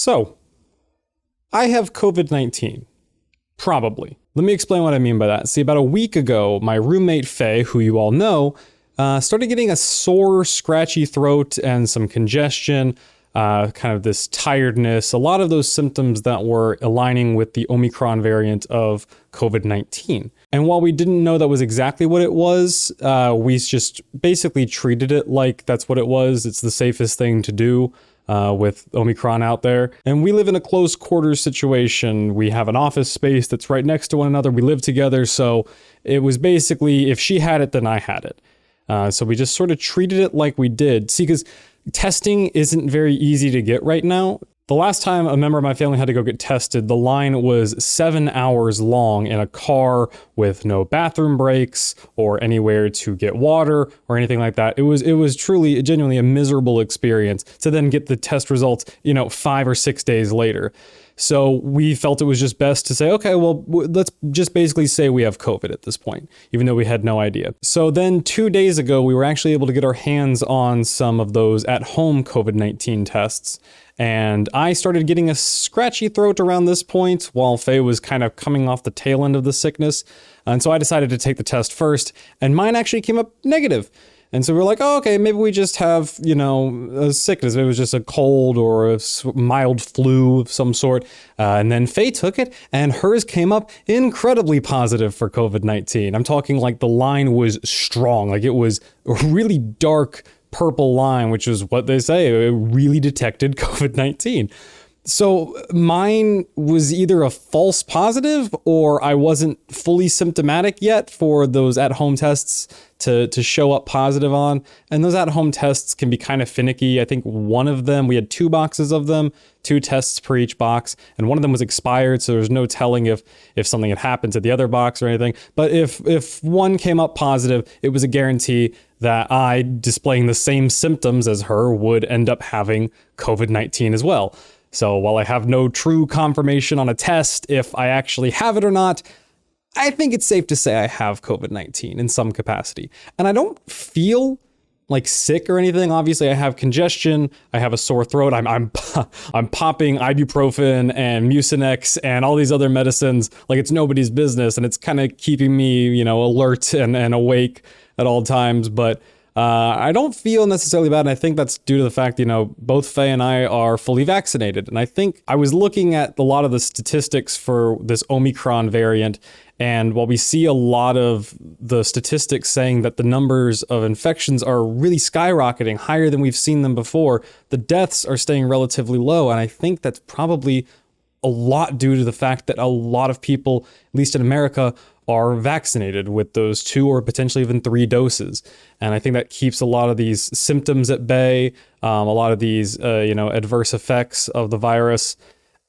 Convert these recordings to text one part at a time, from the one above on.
So, I have COVID-19. Probably. Let me explain what I mean by that. See, about a week ago, my roommate Faye, who you all know, started getting a sore, scratchy throat and some congestion, kind of this tiredness, a lot of those symptoms that were aligning with the Omicron variant of COVID-19. And while we didn't know that was exactly what it was, we just basically treated it like that's what it was. It's the safest thing to do with Omicron out there. And we live in a close quarters situation. We have an office space that's right next to one another. We live together. So it was basically, if she had it, then I had it. So we just sort of treated it like we did. See, because testing isn't very easy to get right now. The last time a member of my family had to go get tested, the line was 7 hours long in a car with no bathroom breaks or anywhere to get water or anything like that. It was truly, genuinely a miserable experience to then get the test results, 5 or 6 days later. So we felt it was just best to say, okay, well, let's just basically say we have COVID at this point, even though we had no idea. So then 2 days ago, we were actually able to get our hands on some of those at-home COVID-19 tests. And I started getting a scratchy throat around this point while Faye was kind of coming off the tail end of the sickness. And so I decided to take the test first, and mine actually came up negative. And so we're like, oh, okay, maybe we just have, a sickness. Maybe it was just a cold or a mild flu of some sort. And then Faye took it, and hers came up incredibly positive for COVID-19. I'm talking like the line was strong. Like it was a really dark purple line, which is what they say. It really detected COVID-19. So mine was either a false positive or I wasn't fully symptomatic yet for those at-home tests to show up positive on. And those at-home tests can be kind of finicky. I think one of them, we had 2 boxes of them, 2 tests per each box, and one of them was expired, so there's no telling if something had happened to the other box or anything. But if one came up positive, it was a guarantee that I, displaying the same symptoms as her, would end up having COVID-19 as well. So while I have no true confirmation on a test if I actually have it or not, I think it's safe to say I have COVID-19 in some capacity. And I don't feel like sick or anything. Obviously, I have congestion. I have a sore throat. I'm popping ibuprofen and Mucinex and all these other medicines like it's nobody's business. And it's kind of keeping me, alert and awake at all times. But I don't feel necessarily bad, and I think that's due to the fact, both Faye and I are fully vaccinated. And I think I was looking at a lot of the statistics for this Omicron variant, and while we see a lot of the statistics saying that the numbers of infections are really skyrocketing, higher than we've seen them before, the deaths are staying relatively low, and I think that's probably a lot due to the fact that a lot of people, at least in America, are vaccinated with those 2 or potentially even 3 doses. And I think that keeps a lot of these symptoms at bay, a lot of these, adverse effects of the virus.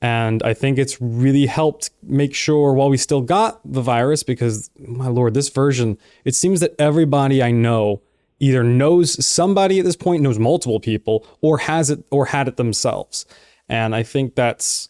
And I think it's really helped make sure while we still got the virus, because my Lord, this version, it seems that everybody I know either knows somebody at this point, knows multiple people, or has it or had it themselves. And I think that's,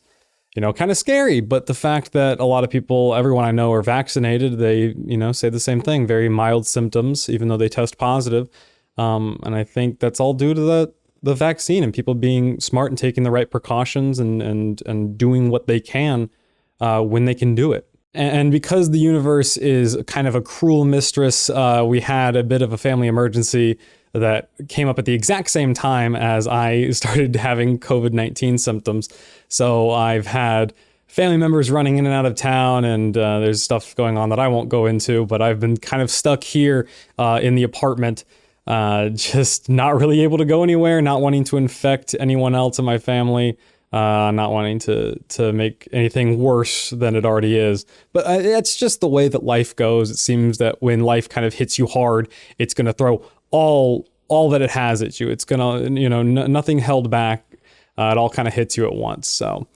kind of scary, but the fact that a lot of people, everyone I know are vaccinated, they, say the same thing, very mild symptoms, even though they test positive. And I think that's all due to the vaccine and people being smart and taking the right precautions and doing what they can when they can do it. And because the universe is kind of a cruel mistress, we had a bit of a family emergency that came up at the exact same time as I started having COVID-19 symptoms. So I've had family members running in and out of town, and there's stuff going on that I won't go into, but I've been kind of stuck here in the apartment, just not really able to go anywhere, not wanting to infect anyone else in my family, not wanting to make anything worse than it already is. But it's just the way that life goes. It seems that when life kind of hits you hard, it's going to throw all that it has at you. It's gonna, nothing held back. It all kind of hits you at once. So,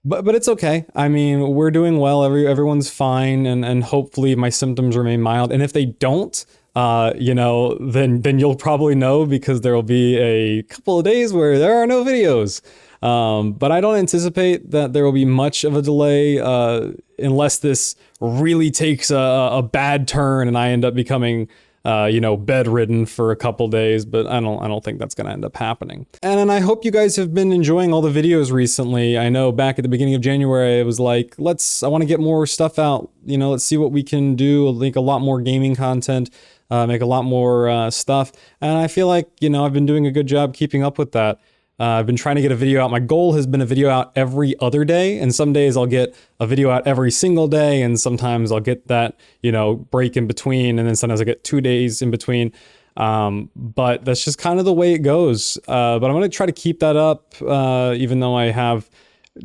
but it's okay. I mean, we're doing well. Everyone's fine, and hopefully my symptoms remain mild. And if they don't, then you'll probably know, because there will be a couple of days where there are no videos. But I don't anticipate that there will be much of a delay unless this really takes a bad turn and I end up becoming bedridden for a couple days, but I don't think that's going to end up happening. And I hope you guys have been enjoying all the videos recently. I know back at the beginning of January, it was like, I want to get more stuff out. Let's see what we can do. Make a lot more gaming content, make a lot more stuff. And I feel like, I've been doing a good job keeping up with that. I've been trying to get a video out. My goal has been a video out every other day, and some days I'll get a video out every single day, and sometimes I'll get that, break in between, and then sometimes I get 2 days in between. But that's just kind of the way it goes. But I'm going to try to keep that up, even though I have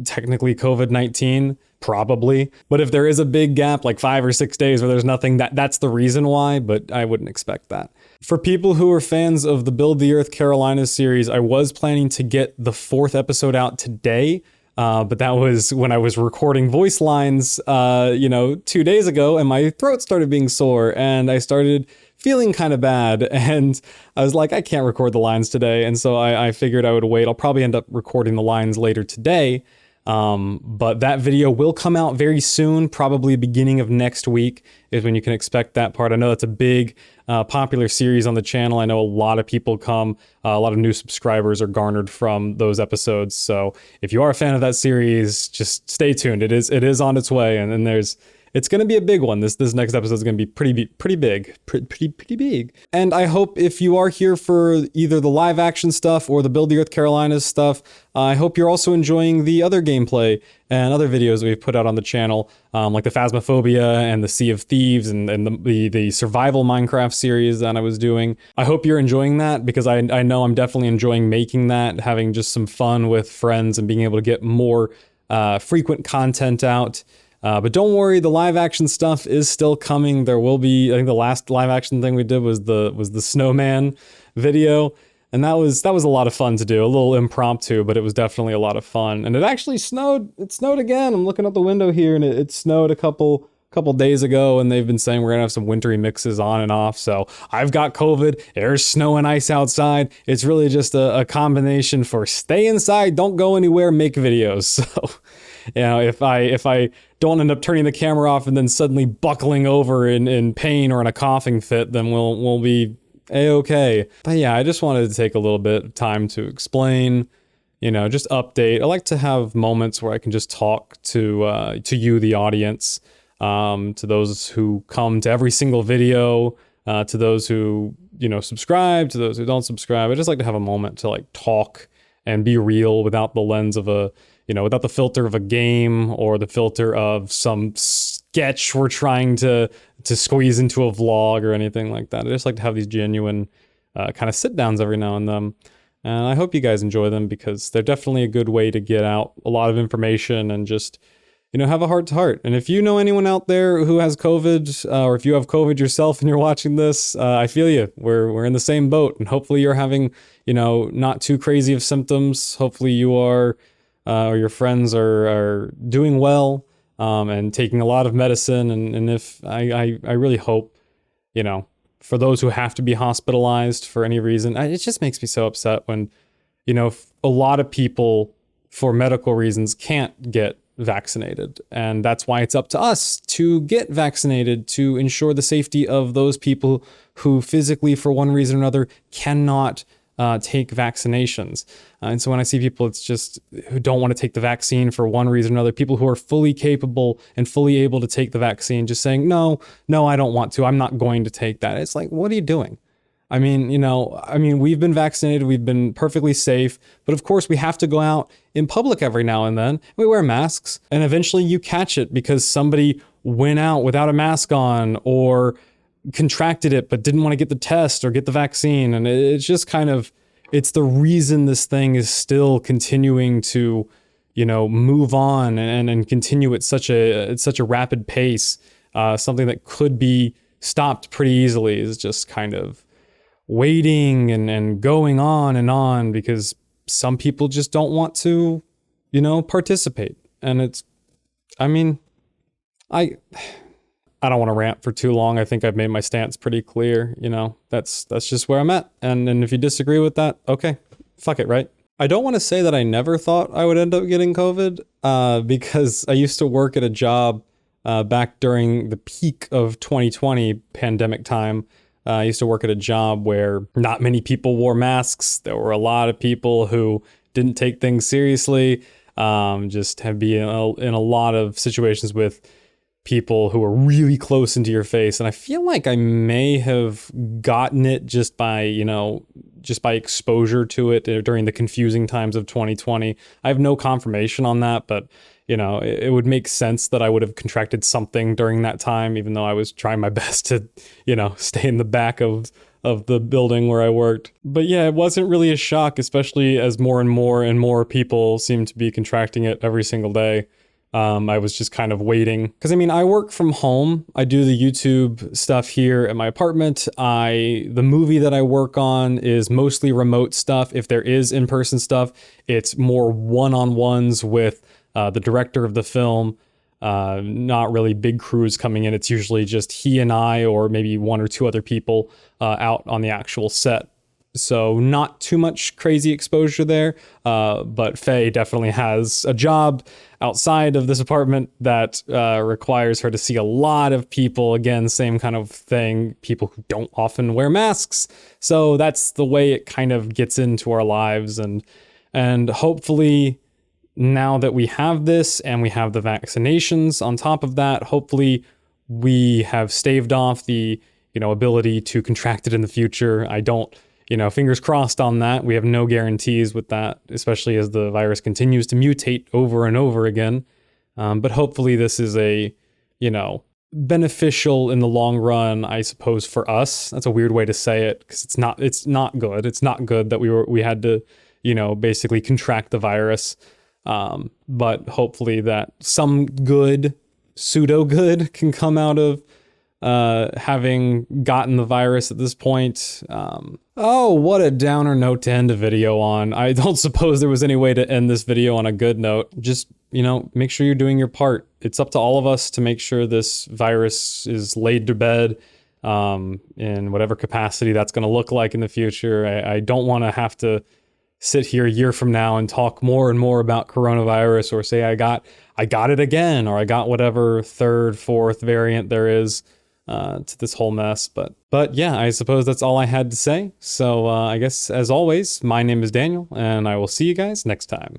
technically COVID-19, probably. But if there is a big gap, like 5 or 6 days where there's nothing, that's the reason why, but I wouldn't expect that. For people who are fans of the Build the Earth Carolinas series, I was planning to get the 4th episode out today, but that was when I was recording voice lines, 2 days ago, and my throat started being sore, and I started feeling kind of bad, and I was like, I can't record the lines today, and so I figured I would wait. I'll probably end up recording the lines later today, but that video will come out very soon, probably beginning of next week is when you can expect that part. I know that's a big, popular series on the channel. I know a lot of people come, a lot of new subscribers are garnered from those episodes. So if you are a fan of that series, just stay tuned. It is on its way, and then it's going to be a big one. This next episode is going to be pretty big. And I hope if you are here for either the live action stuff or the Build the Earth Carolinas stuff, I hope you're also enjoying the other gameplay and other videos that we've put out on the channel, like the Phasmophobia and the Sea of Thieves and the survival Minecraft series that I was doing. I hope you're enjoying that, because I know I'm definitely enjoying making that, having just some fun with friends and being able to get more frequent content out. But don't worry, the live action stuff is still coming. There will be, I think the last live action thing we did was the snowman video. And that was a lot of fun to do, a little impromptu, but it was definitely a lot of fun. And it actually snowed. It snowed again. I'm looking out the window here, and it snowed a couple days ago, and they've been saying we're gonna have some wintry mixes on and off. So I've got COVID. There's snow and ice outside. It's really just a combination for stay inside, don't go anywhere, make videos. So, if I don't end up turning the camera off and then suddenly buckling over in pain or in a coughing fit, then we'll be a-okay. But yeah, I just wanted to take a little bit of time to explain, just update. I like to have moments where I can just talk to you, the audience, to those who come to every single video, to those who, subscribe, to those who don't subscribe. I just like to have a moment to talk and be real without the lens of without the filter of a game or the filter of some sketch we're trying to squeeze into a vlog or anything like that. I just like to have these genuine kind of sit downs every now and then. And I hope you guys enjoy them, because they're definitely a good way to get out a lot of information and just, have a heart to heart. And if you know anyone out there who has COVID, or if you have COVID yourself and you're watching this, I feel you. We're in the same boat, and hopefully you're having, not too crazy of symptoms. Hopefully you are, or your friends are doing well, and taking a lot of medicine. And if I really hope, for those who have to be hospitalized for any reason, it just makes me so upset when, a lot of people for medical reasons can't get vaccinated. And that's why it's up to us to get vaccinated, to ensure the safety of those people who physically, for one reason or another, cannot take vaccinations. And so when I see people who don't want to take the vaccine for one reason or another, people who are fully capable and fully able to take the vaccine, just saying, no, I don't want to, I'm not going to take that. It's like, what are you doing? I mean, we've been vaccinated, we've been perfectly safe, but of course we have to go out in public every now and then. We wear masks, and eventually you catch it because somebody went out without a mask on, or contracted it but didn't want to get the test or get the vaccine. And it's just it's the reason this thing is still continuing to, move on and continue at such a rapid pace. Something that could be stopped pretty easily is just kind of waiting and going on because some people just don't want to, participate. And I don't want to rant for too long. I think I've made my stance pretty clear. That's just where I'm at. And if you disagree with that, okay, fuck it, right? I don't want to say that I never thought I would end up getting COVID, because I used to work at a job back during the peak of 2020 pandemic time, I used to work at a job where not many people wore masks. There were a lot of people who didn't take things seriously, just have been in a lot of situations with people who are really close into your face. And I feel like I may have gotten it just by exposure to it during the confusing times of 2020. I have no confirmation on that, but it would make sense that I would have contracted something during that time, even though I was trying my best to, stay in the back of the building where I worked. But yeah, it wasn't really a shock, especially as more and more people seem to be contracting it every single day. I was just kind of waiting because I work from home. I do the YouTube stuff here at my apartment. The movie that I work on is mostly remote stuff. If there is in-person stuff, it's more one-on-ones with the director of the film. Not really big crews coming in. It's usually just he and I, or maybe one or two other people out on the actual set. So not too much crazy exposure there, but Faye definitely has a job outside of this apartment that requires her to see a lot of people. Again, same kind of thing, people who don't often wear masks. So that's the way it kind of gets into our lives. And hopefully now that we have this and we have the vaccinations on top of that, hopefully we have staved off the ability to contract it in the future. I don't fingers crossed on that. We have no guarantees with that, especially as the virus continues to mutate over and over again. But hopefully this is beneficial in the long run, I suppose, for us. That's a weird way to say it because it's not good. It's not good that we had to, basically contract the virus. But hopefully that some good, pseudo good can come out of having gotten the virus at this point. Oh, what a downer note to end a video on. I don't suppose there was any way to end this video on a good note. Just, make sure you're doing your part. It's up to all of us to make sure this virus is laid to bed, in whatever capacity that's going to look like in the future. I don't want to have to sit here a year from now and talk more and more about coronavirus, or say I got it again, or I got whatever third, fourth variant there is to this whole mess. But yeah, I suppose that's all I had to say. So I guess, as always, my name is Daniel, and I will see you guys next time.